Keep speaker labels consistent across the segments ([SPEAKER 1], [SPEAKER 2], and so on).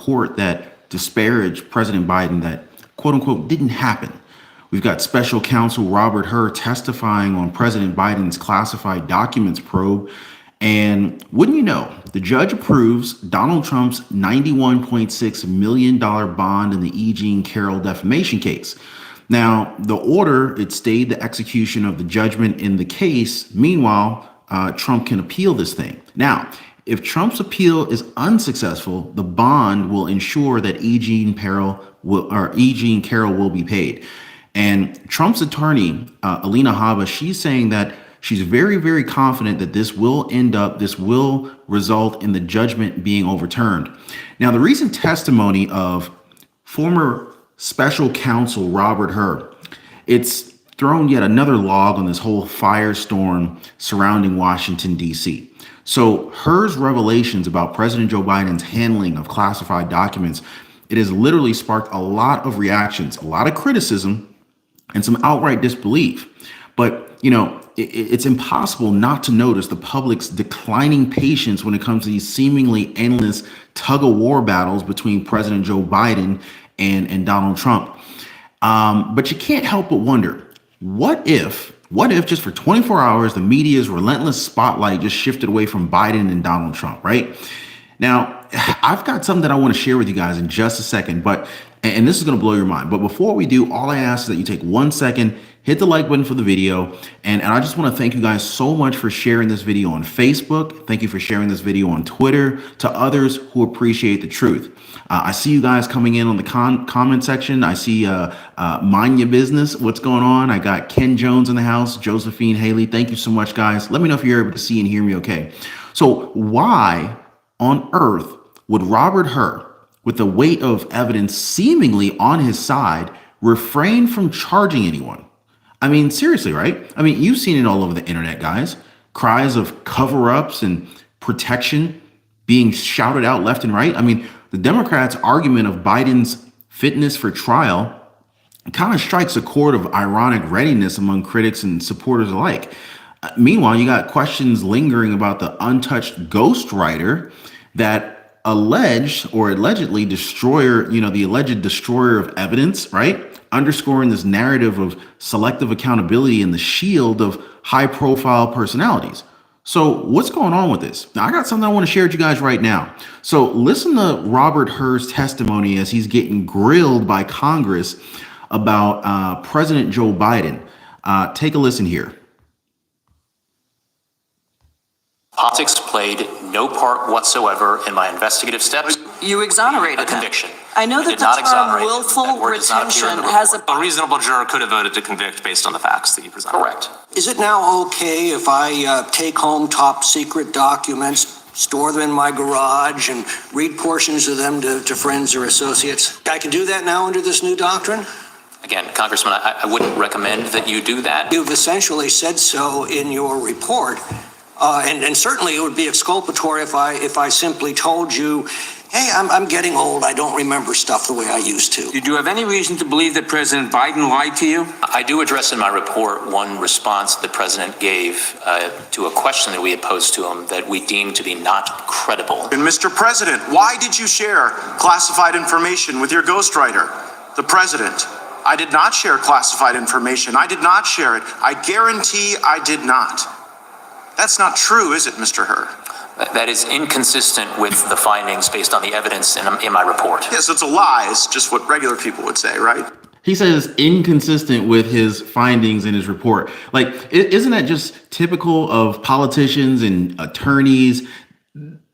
[SPEAKER 1] report that disparaged President Biden that, quote unquote, didn't happen. We've got Special Counsel Robert Hur testifying on President Biden's classified documents probe. And wouldn't you know, the judge approves Donald Trump's $91.6 million bond in the E. Jean Carroll defamation case. Now, the order, it stayed the execution of the judgment in the case. Meanwhile, Trump can appeal this thing. Now, if Trump's appeal is unsuccessful, the bond will ensure that E. Jean Carroll will be paid. And Trump's attorney, Alina Habba, she's saying that she's very, very confident that this will result in the judgment being overturned. Now, the recent testimony of former Special Counsel Robert Hur, it's thrown yet another log on this whole firestorm surrounding Washington, D.C. So Hur's revelations about President Joe Biden's handling of classified documents, it has literally sparked a lot of reactions, a lot of criticism, and some outright disbelief. But, you know, it's impossible not to notice the public's declining patience when it comes to these seemingly endless tug-of-war battles between President Joe Biden and Donald Trump. But you can't help but wonder, what if just for 24 hours, the media's relentless spotlight just shifted away from Biden and Donald Trump, right? Now, I've got something that I want to share with you guys in just a second, and this is going to blow your mind. But before we do, all I ask is that you take 1 second, hit the like button for the video. And I just want to thank you guys so much for sharing this video on Facebook. Thank you for sharing this video on Twitter to others who appreciate the truth. I see you guys coming in on the comment section. I see Mind Your Business. What's going on? I got Ken Jones in the house, Josephine Haley. Thank you so much, guys. Let me know if you're able to see and hear me okay. So why on earth would Robert Hur, with the weight of evidence seemingly on his side, refrain from charging anyone? I mean, seriously, right? I mean, you've seen it all over the internet, guys. Cries of cover-ups and protection being shouted out left and right. I mean, the Democrats' argument of Biden's fitness for trial kind of strikes a chord of ironic readiness among critics and supporters alike. Meanwhile, you got questions lingering about the untouched ghostwriter that allegedly the alleged destroyer of evidence, right? Underscoring this narrative of selective accountability and the shield of high-profile personalities. So what's going on with this? Now, I got something I want to share with you guys right now. So listen to Robert Hur's testimony as he's getting grilled by Congress about President Joe Biden. Take a listen here.
[SPEAKER 2] Politics played no part whatsoever in my investigative steps.
[SPEAKER 3] You exonerated
[SPEAKER 2] a conviction.
[SPEAKER 3] I know that the term willful retention has
[SPEAKER 2] a reasonable juror could have voted to convict based on the facts that you presented. Correct.
[SPEAKER 4] Is it now okay if I take home top secret documents, store them in my garage, and read portions of them to friends or associates? I can do that now under this new doctrine?
[SPEAKER 2] Again, Congressman, I wouldn't recommend that you do that.
[SPEAKER 4] You've essentially said so in your report. And certainly it would be exculpatory if I simply told you, hey, I'm getting old. I don't remember stuff the way I used to.
[SPEAKER 5] Did you have any reason to believe that President Biden lied to you?
[SPEAKER 2] I do address in my report one response the president gave to a question that we had posed to him that we deemed to be not credible.
[SPEAKER 6] And Mr. President, why did you share classified information with your ghostwriter, the president? I did not share classified information. I did not share it. I guarantee I did not. That's not true, is it, Mr. Hur?
[SPEAKER 2] That is inconsistent with the findings based on the evidence in my report.
[SPEAKER 6] Yes, it's a lie. It's just what regular people would say, right?
[SPEAKER 1] He says inconsistent with his findings in his report. Like, isn't that just typical of politicians and attorneys?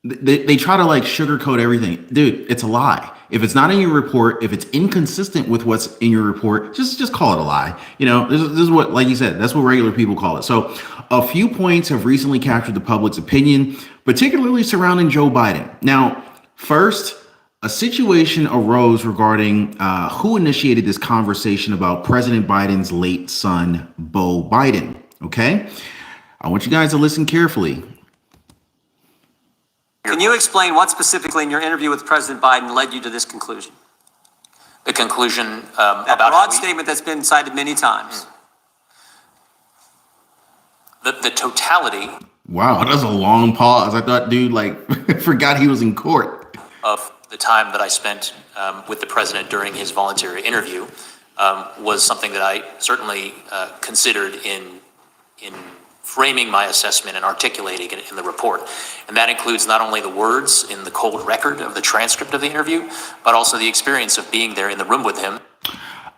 [SPEAKER 1] They try to like sugarcoat everything. Dude, it's a lie. If it's not in your report, if it's inconsistent with what's in your report, just call it a lie. You know, this is what, like you said, that's what regular people call it. So a few points have recently captured the public's opinion, particularly surrounding Joe Biden. Now, first, a situation arose regarding who initiated this conversation about President Biden's late son, Beau Biden. Okay, I want you guys to listen carefully.
[SPEAKER 3] Can you explain what specifically in your interview with President Biden led you to this conclusion?
[SPEAKER 2] The conclusion
[SPEAKER 3] that
[SPEAKER 2] about
[SPEAKER 3] broad statement that's been cited many times.
[SPEAKER 2] The totality.
[SPEAKER 1] Wow, that's a long pause. I thought, dude, like, forgot he was in court.
[SPEAKER 2] Of the time that I spent with the president during his voluntary interview was something that I certainly considered in framing my assessment and articulating it in the report. And that includes not only the words in the cold record of the transcript of the interview, but also the experience of being there in the room with him.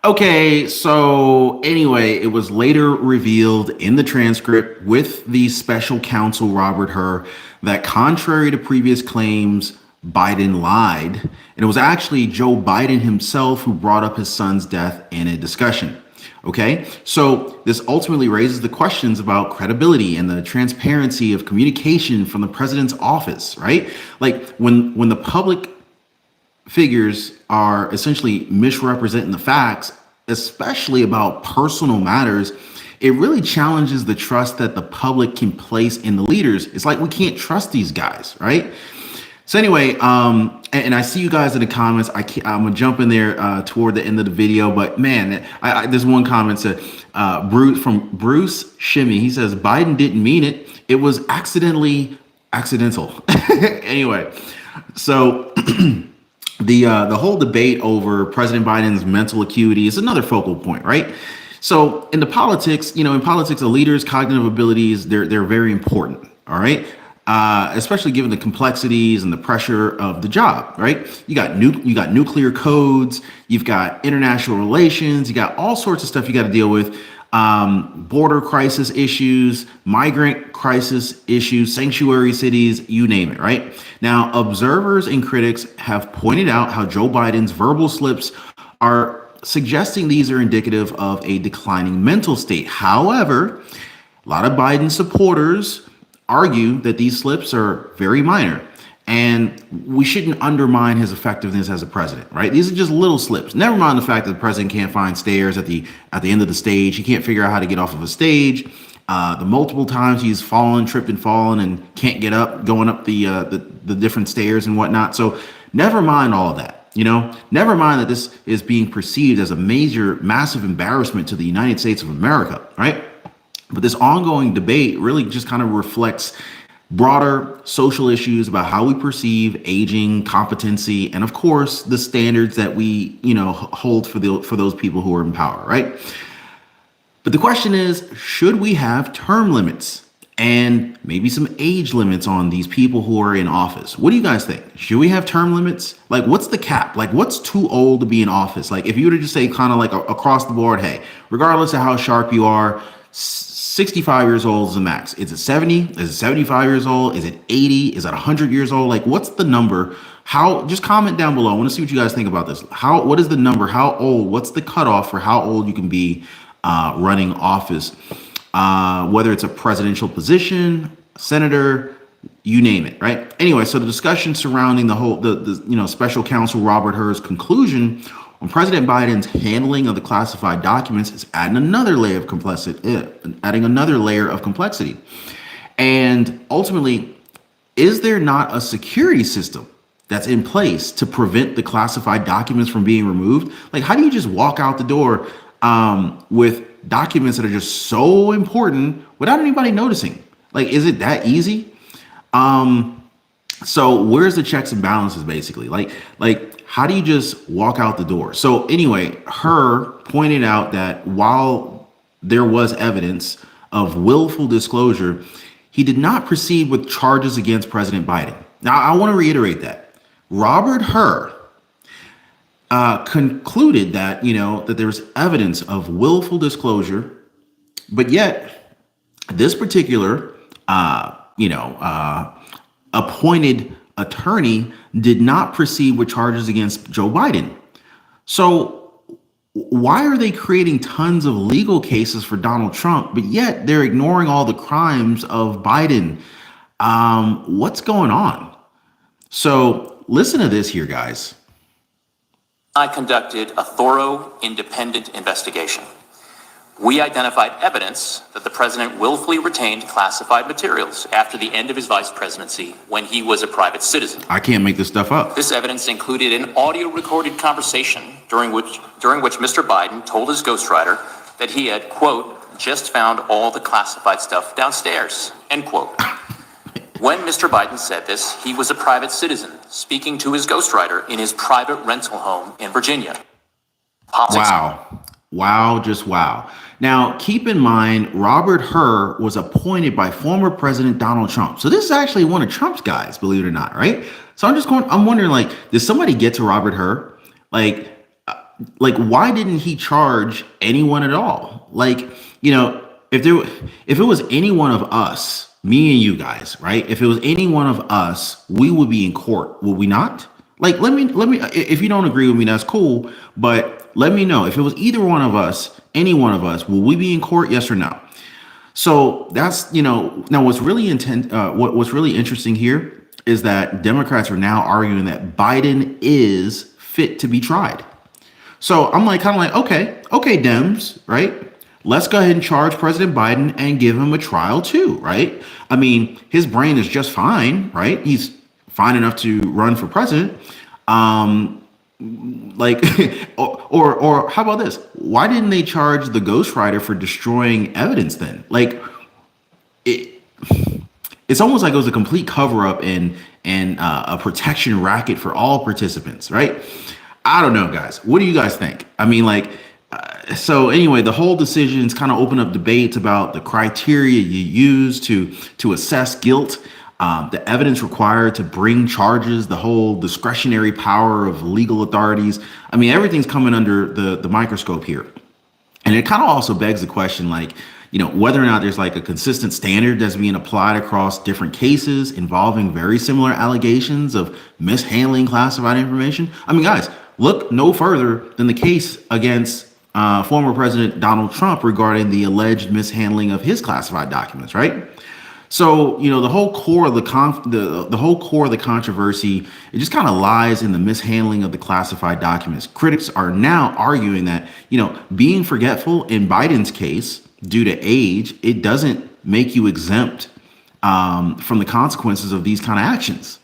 [SPEAKER 1] Okay, so anyway, it was later revealed in the transcript with the special counsel Robert Hur that contrary to previous claims, Biden lied. And it was actually Joe Biden himself who brought up his son's death in a discussion. Okay, so this ultimately raises the questions about credibility and the transparency of communication from the president's office, right? Like when the public figures are essentially misrepresenting the facts, especially about personal matters, it really challenges the trust that the public can place in the leaders. It's like we can't trust these guys, right? So anyway, and I see you guys in the comments. I'm gonna jump in there toward the end of the video, but man, there's one comment said Bruce Shimmy. He says Biden didn't mean it. It was accidental. Anyway, so the whole debate over President Biden's mental acuity is another focal point, right? So in the politics, in politics, the leaders' cognitive abilities, they're very important. All right. Especially given the complexities and the pressure of the job, right? You got nuclear codes, you've got international relations, you got all sorts of stuff you got to deal with, border crisis issues, migrant crisis issues, sanctuary cities, you name it, right? Now, observers and critics have pointed out how Joe Biden's verbal slips are suggesting these are indicative of a declining mental state. However, a lot of Biden supporters argue that these slips are very minor and we shouldn't undermine his effectiveness as a president, right? These are just little slips. Never mind the fact that the president can't find stairs at the end of the stage. He can't figure out how to get off of a stage. The multiple times he's tripped and fallen and can't get up, going up the different stairs and whatnot. So never mind all of that, never mind that this is being perceived as a massive embarrassment to the United States of America, right? But this ongoing debate really just kind of reflects broader social issues about how we perceive aging, competency, and of course, the standards that we, hold for those people who are in power, right? But the question is, should we have term limits and maybe some age limits on these people who are in office? What do you guys think? Should we have term limits? Like, what's the cap? Like, what's too old to be in office? Like, if you were to just say kind of like across the board, hey, regardless of how sharp you are, 65 years old is the max. Is it 70? Is it 75 years old? Is it 80? Is it 100 years old? Like, what's the number? Just comment down below. I want to see what you guys think about this. What is the number? How old? What's the cutoff for how old you can be running office? Whether it's a presidential position, senator, you name it, right? Anyway, so the discussion surrounding the special counsel Robert Hur's conclusion on President Biden's handling of the classified documents is adding another layer of complexity. And ultimately, is there not a security system that's in place to prevent the classified documents from being removed? Like, how do you just walk out the door with documents that are just so important without anybody noticing? Like, is it that easy? So where's the checks and balances, basically? Like, how do you just walk out the door? So anyway, Hur pointed out that while there was evidence of willful disclosure, he did not proceed with charges against President Biden. Now, I want to reiterate that. Robert Hur concluded that, that there's evidence of willful disclosure, but yet this particular, appointed attorney did not proceed with charges against Joe Biden. So why are they creating tons of legal cases for Donald Trump, but yet they're ignoring all the crimes of Biden? What's going on? So listen to this here, guys.
[SPEAKER 2] I conducted a thorough, independent investigation. We identified evidence that the president willfully retained classified materials after the end of his vice presidency when he was a private citizen.
[SPEAKER 1] I can't make this stuff up.
[SPEAKER 2] This evidence included an audio recorded conversation during which Mr. Biden told his ghostwriter that he had, quote, just found all the classified stuff downstairs, end quote. When Mr. Biden said this, he was a private citizen speaking to his ghostwriter in his private rental home in Virginia. Politics.
[SPEAKER 1] Wow. Wow, just wow. Now, keep in mind, Robert Hur was appointed by former President Donald Trump. So this is actually one of Trump's guys, believe it or not, right? So I'm wondering, like, did somebody get to Robert Hur? Like, why didn't he charge anyone at all? Like, you know, if it was any one of us, me and you guys, right? If it was any one of us, we would be in court, would we not? Like, let me, if you don't agree with me, that's cool. But let me know if it was either one of us, any one of us, will we be in court? Yes or no? So that's, you know, now what's really what's really interesting here is that Democrats are now arguing that Biden is fit to be tried. So I'm like, kind of like, okay, Dems, right? Let's go ahead and charge President Biden and give him a trial too, right? I mean, his brain is just fine, right? He's fine enough to run for president. Like, or how about this? Why didn't they charge the ghostwriter for destroying evidence then? Like, it's almost like it was a complete cover up and a protection racket for all participants, right? I don't know, guys. What do you guys think? I mean, like, so anyway, the whole decision's kind of opened up debates about the criteria you use to assess guilt, the evidence required to bring charges, the whole discretionary power of legal authorities. I mean, everything's coming under the microscope here. And it kind of also begs the question, like, you know, whether or not there's like a consistent standard that's being applied across different cases involving very similar allegations of mishandling classified information. I mean, guys, look no further than the case against former President Donald Trump regarding the alleged mishandling of his classified documents, right? So, you know, the whole core of the whole core of the controversy, it just kind of lies in the mishandling of the classified documents. Critics are now arguing that, you know, being forgetful in Biden's case due to age, it doesn't make you exempt from the consequences of these kind of actions.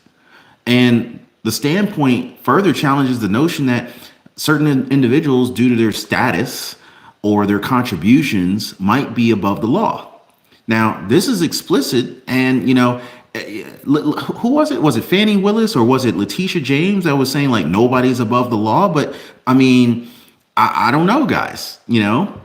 [SPEAKER 1] And the standpoint further challenges the notion that certain individuals, due to their status or their contributions, might be above the law. Now, this is explicit, and, you know, who was it? Was it Fannie Willis or was it Letitia James that was saying, like, nobody's above the law? But, I mean, I don't know, guys. You know,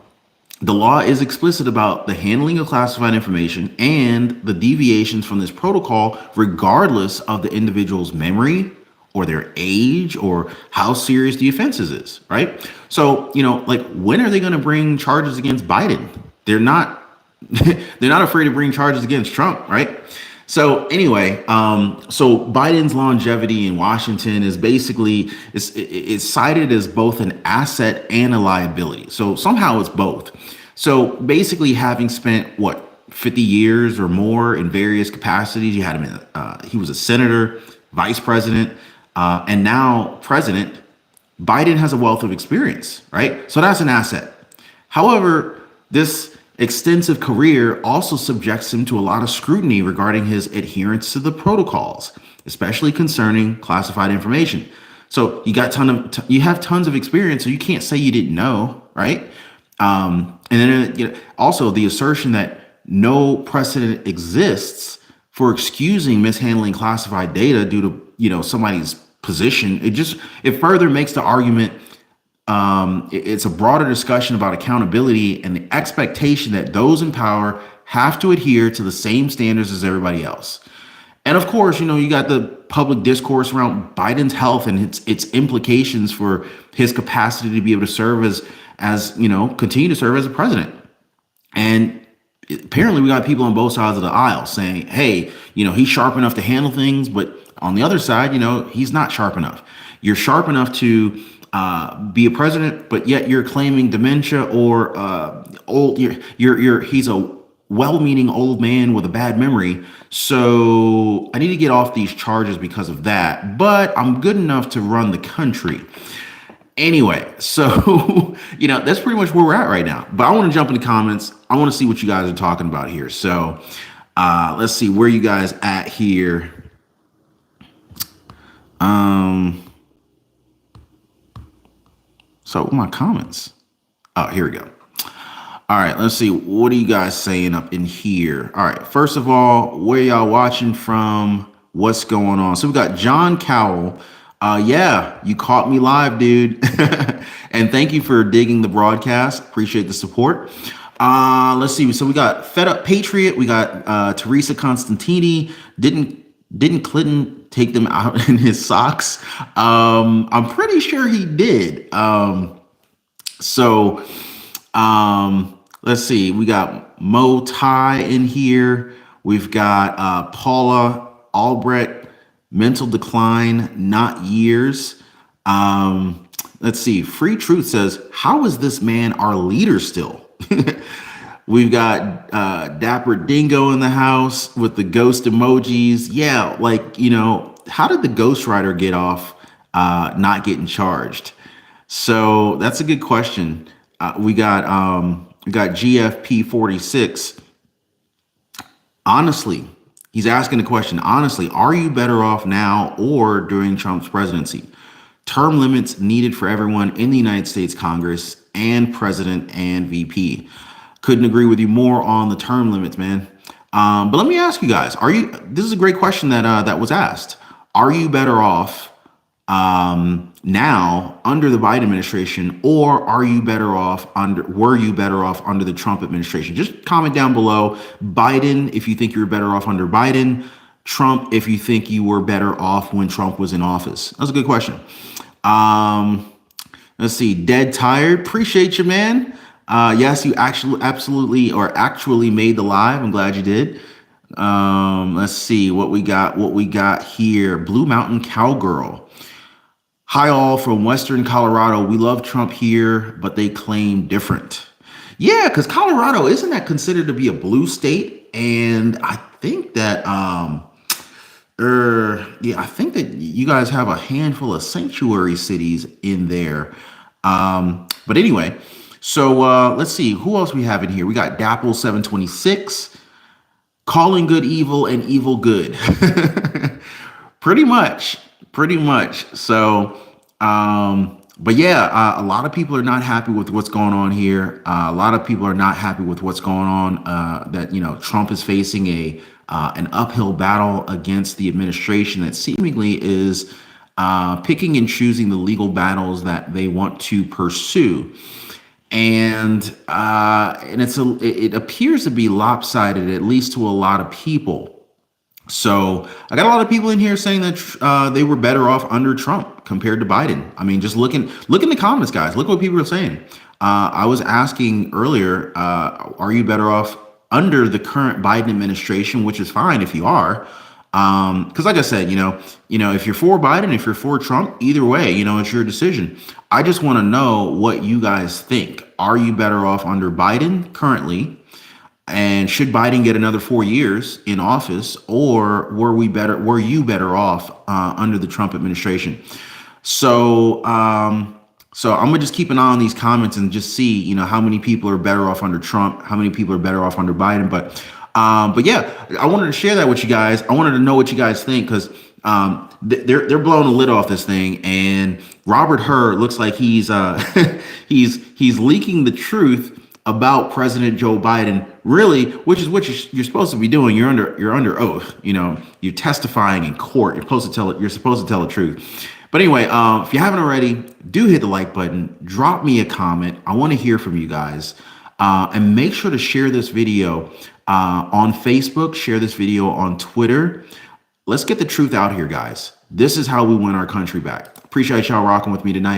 [SPEAKER 1] the law is explicit about the handling of classified information and the deviations from this protocol, regardless of the individual's memory or their age or how serious the offenses is, right? So, you know, like, when are they going to bring charges against Biden? They're not afraid to bring charges against Trump, right? So anyway, so Biden's longevity in Washington is basically is cited as both an asset and a liability. So somehow it's both. So basically, having spent 50 years or more in various capacities, you had him in, he was a senator, vice president, and now president. Biden has a wealth of experience, right? So that's an asset. However, this extensive career also subjects him to a lot of scrutiny regarding his adherence to the protocols, especially concerning classified information. So you have tons of experience, so you can't say you didn't know, right? And then, you know, also the assertion that no precedent exists for excusing mishandling classified data due to, you know, somebody's position. It further makes the argument. It's a broader discussion about accountability and the expectation that those in power have to adhere to the same standards as everybody else. And of course, you know, you got the public discourse around Biden's health and its implications for his capacity to be able to serve as you know, continue to serve as a president. And apparently we got people on both sides of the aisle saying, hey, you know, he's sharp enough to handle things, but on the other side, you know, he's not sharp enough. You're sharp enough to be a president, but yet you're claiming dementia or he's a well-meaning old man with a bad memory. So I need to get off these charges because of that, but I'm good enough to run the country. Anyway, so, you know, that's pretty much where we're at right now. But I want to jump in the comments. I want to see what you guys are talking about here. So let's see where you guys at here. So my comments. Oh, here we go. All right, let's see. What are you guys saying up in here? All right, first of all, where y'all watching from? What's going on? So we got John Carroll. Yeah, you caught me live, dude. And thank you for digging the broadcast. Appreciate the support. Let's see. So we got Fed Up Patriot. We got Teresa Constantini. Didn't Clinton take them out in his socks? I'm pretty sure he did. Let's see. We got Mo Tai in here. We've got Paula Albrecht, mental decline, not years. Let's see. Free Truth says, how is this man our leader still? We've got Dapper Dingo in the house with the ghost emojis. Yeah, like, you know, how did the ghostwriter get off not getting charged? So that's a good question. We got GFP 46. Honestly, he's asking the question, honestly, are you better off now or during Trump's presidency? Term limits needed for everyone in the United States Congress and president and VP. Couldn't agree with you more on the term limits, man. But let me ask you guys, this is a great question that was asked. Are you better off now under the Biden administration, or were you better off under the Trump administration? Just comment down below. Biden, if you think you're better off under Biden. Trump, if you think you were better off when Trump was in office. That's a good question. Let's see. Dead Tired. Appreciate you, man. Yes, you actually made the live. I'm glad you did. Let's see what we got here. Blue Mountain Cowgirl. Hi all from Western Colorado. We love Trump here, but they claim different. Yeah, because Colorado, isn't that considered to be a blue state? And I think that I think that you guys have a handful of sanctuary cities in there. But anyway, so let's see who else we have in here. We got Dapple 726, calling good evil and evil good. Pretty much. So, but yeah, a lot of people are not happy with what's going on here. A lot of people are not happy with what's going on. That, you know, Trump is facing an uphill battle against the administration that seemingly is picking and choosing the legal battles that they want to pursue. And it appears to be lopsided, at least to a lot of people. So I got a lot of people in here saying that they were better off under Trump compared to Biden. I mean, just look in the comments, guys. Look what people are saying. I was asking earlier, are you better off under the current Biden administration, which is fine if you are. Because like I said, you know, if you're for Biden, if you're for Trump, either way, you know, it's your decision. I just want to know what you guys think. Are you better off under Biden currently? And should Biden get another 4 years in office, or were you better off under the Trump administration? So I'm gonna just keep an eye on these comments and just see, you know, how many people are better off under Trump, how many people are better off under Biden. But yeah, I wanted to share that with you guys. I wanted to know what you guys think, because they're blowing the lid off this thing, and Robert Hur looks like he's he's leaking the truth about President Joe Biden, really, which is what you're supposed to be doing. You're under oath. You know, you're testifying in court. You're supposed to tell the truth. But anyway, if you haven't already, do hit the like button. Drop me a comment. I want to hear from you guys, and make sure to share this video on Facebook. Share this video on Twitter. Let's get the truth out here, guys. This is how we win our country back. Appreciate y'all rocking with me tonight.